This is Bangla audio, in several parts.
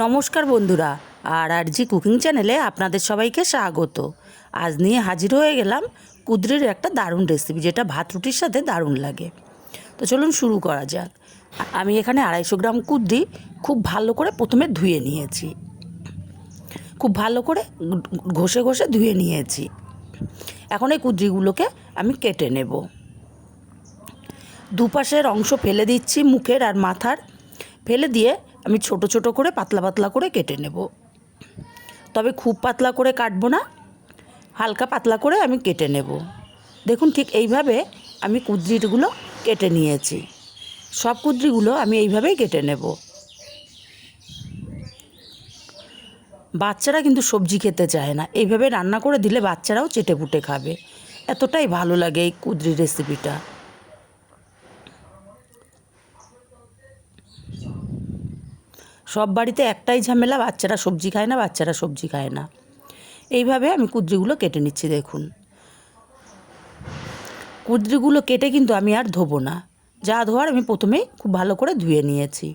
নমস্কার বন্ধুরা, RRG কুকিং চ্যানেলে আপনাদের সবাইকে স্বাগত। আজ নিয়ে হাজির হয়ে গেলাম কুদ্রির একটা দারুণ রেসিপি, যেটা ভাত রুটির সাথে দারুণ লাগে। তো চলুন শুরু করা যাক। আমি এখানে 250 গ্রাম কুদ্রি খুব ভালো করে প্রথমে ধুয়ে নিয়েছি, খুব ভালো করে ঘষে ঘষে ধুয়ে নিয়েছি। এখন এই কুদ্রিগুলোকে আমি কেটে নেব। দুপাশের অংশ ফেলে দিচ্ছি, মুখের আর মাথার ফেলে দিয়ে আমি ছোট ছোট করে পাতলা পাতলা করে কেটে নেব। তবে খুব পাতলা করে কাটবো না, হালকা পাতলা করে আমি কেটে নেব। দেখুন, ঠিক এইভাবে আমি কুদ্রিগুলো কেটে নিয়েছি। সব কুদ্রিগুলো আমি এইভাবেই কেটে নেব। বাচ্চারা কিন্তু সবজি খেতে চায় না, এইভাবে রান্না করে দিলে বাচ্চারাও চেটে পুটে খাবে। এতটাই ভালো লাগে এই কুদ্রি রেসিপিটা। সব বাড়িতে একটাই ঝামেলা, বাচ্চারা সবজি খায় না। এইভাবে আমি কুদ্রিগুলো কেটে নিচ্ছি। দেখুন, কুদ্রিগুলো কেটে কিন্তু আমি আর ধোবো না, যা ধোয়ার আমি প্রথমেই খুব ভালো করে ধুয়ে নিয়েছি।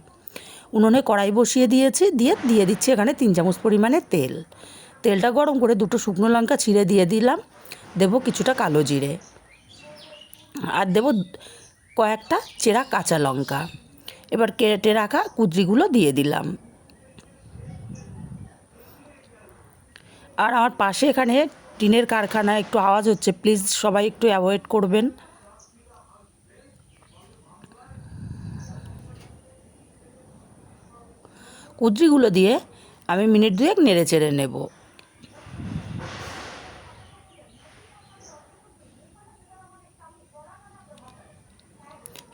উনুনে কড়াই বসিয়ে দিয়েছি, দিয়ে দিচ্ছি এখানে 3 চামচ পরিমাণে তেল। তেলটা গরম করে 2টো শুকনো লঙ্কা ছিঁড়ে দিয়ে দিলাম, দেব কিছুটা কালো জিরে, আর দেব কয়েকটা চেরা কাঁচা লঙ্কা। এবার কেটে রাখা কুদ্রিগুলো দিয়ে দিলাম। আর আমার পাশে এখানে টিনের কারখানা, একটু আওয়াজ হচ্ছে, প্লিজ সবাই একটু অ্যাভয়েড করবেন। কুদ্রিগুলো দিয়ে আমি মিনিট 2 নেড়ে চেড়ে নেব।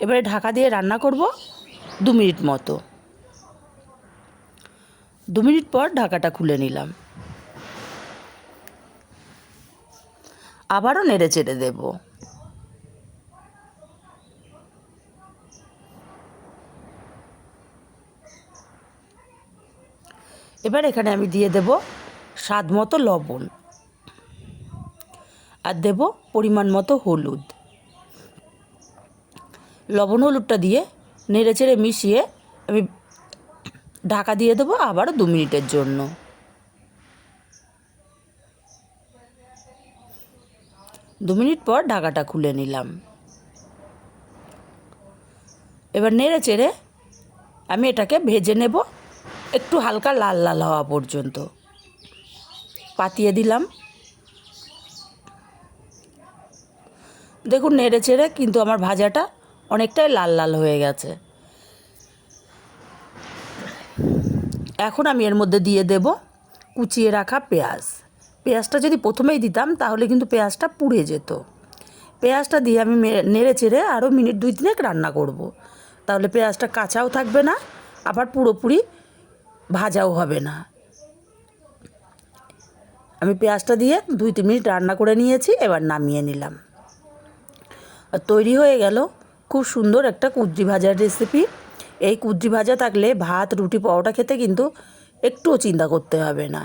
এবারে ঢাকা দিয়ে রান্না করব 2 মিনিট মতো। 2 মিনিট পর ঢাকাটা খুলে নিলাম, আবারও নেড়ে চেড়ে দেব। এবার এখানে আমি দিয়ে দেব স্বাদ মতো লবণ, আর দেব পরিমাণ মতো হলুদ। লবণ হলুদটা দিয়ে নেড়ে চেড়ে মিশিয়ে আমি ঢাকা দিয়ে দেবো আবারও 2 মিনিটের জন্য। 2 মিনিট পর ঢাকাটা খুলে নিলাম। এবার নেড়ে চেড়ে আমি এটাকে ভেজে নেব, একটু হালকা লাল লাল হওয়া পর্যন্ত। পাতিয়ে দিলাম। দেখুন, নেড়ে চেড়ে কিন্তু আমার ভাজাটা অনেকটাই লাল লাল হয়ে গেছে। এখন আমি এর মধ্যে দিয়ে দেব কুচিয়ে রাখা পেঁয়াজ। পেঁয়াজটা যদি প্রথমেই দিতাম তাহলে কিন্তু পেঁয়াজটা পুড়ে যেত। পেঁয়াজটা দিয়ে আমি নেড়ে চেড়ে আরও মিনিট 2-3 রান্না করব। তাহলে পেঁয়াজটা কাঁচাও থাকবে না, আবার পুরোপুরি ভাজাও হবে না। আমি পেঁয়াজটা দিয়ে 2-3 মিনিট রান্না করে নিয়েছি, এবার নামিয়ে নিলাম। তৈরি হয়ে গেল খুব সুন্দর একটা কুদ্রি ভাজার রেসিপি। এই কুদ্রি ভাজা থাকলে ভাত, রুটি, পরোটা খেতে কিন্তু একটুও চিন্তা করতে হবে না।